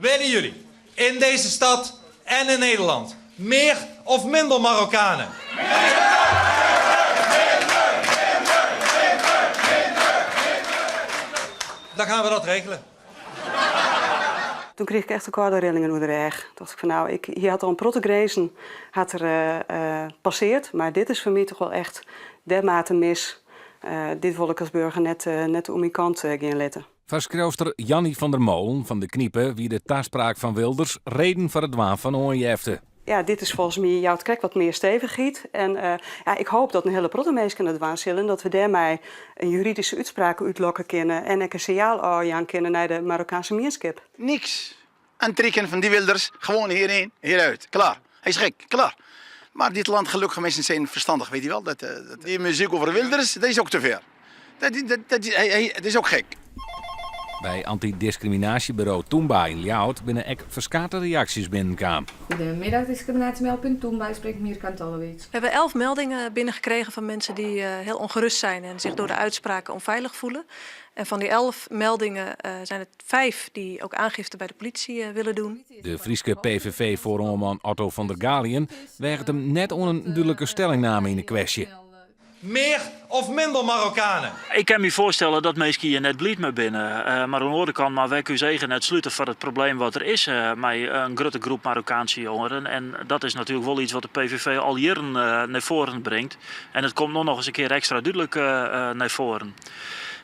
Willen jullie in deze stad en in Nederland meer of minder Marokkanen? Dan gaan we dat regelen. Toen kreeg ik echt een koude rillingen door de rug. Toen dacht ik van nou, hier had al een protegrezen passeerd. Maar dit is voor mij toch wel echt dermate mis. Dit wil ik als burger net om mijn kant gaan letten. Verschrijfster Jannie van der Molen van de Kniepen wie de taarspraak van Wilders reden voor het waan van ONJefte. Ja, dit is volgens mij jouw krek wat meer stevig giet. En ik hoop dat een hele protemees het waan zullen. Dat we daarmee een juridische uitspraak uitlokken kunnen. En een signaal aan kunnen naar de Marokkaanse gemeenschap. Niks. Aantrekken van die Wilders. Gewoon hierheen, hieruit. Klaar. Hij is gek. Klaar. Maar dit land, gelukkige mensen zijn verstandig, weet je wel. Die muziek over Wilders, dat is ook te ver. Het is ook gek. Bij antidiscriminatiebureau Toomba in Ljouwert binnen ek verskate reacties binnenkwamen. De middagdiscriminatiemeldpunt Toomba spreekt Mirka Tallowitz. We hebben 11 meldingen binnengekregen van mensen die heel ongerust zijn en zich door de uitspraken onveilig voelen. En van die 11 meldingen zijn het 5 die ook aangifte bij de politie willen doen. De Frieske PVV-voorman Otto van der Galien weegt hem net on een duidelijke stellingname in de kwestie. Meer of minder Marokkanen? Ik kan me voorstellen dat mensen hier net blied mee binnen. Maar aan de andere kant maar wij kunnen zeggen net sluiten van het probleem wat er is met een grote groep Marokkaanse jongeren. En dat is natuurlijk wel iets wat de PVV al jaren naar voren brengt. En het komt nog eens een keer extra duidelijk naar voren.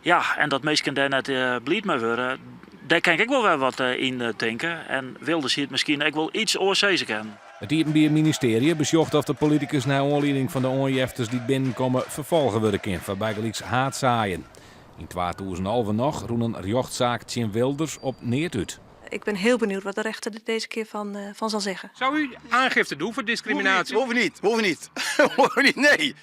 Ja, en dat mensen daar net blied mee worden, daar kan ik wel weer wat in denken. En Wilders hier misschien ook wel iets oorzezen kan. Het ministerie bezocht of de politicus naar aanleiding van de onjeftes die binnenkomen vervolgen worden kan voor bijgelijks haatzaaien. In 2011 nog roen een rechtszaak tegen Wilders op neert uit. Ik ben heel benieuwd wat de rechter er deze keer van zal zeggen. Zou u aangifte doen voor discriminatie? Hoeven niet. Nee.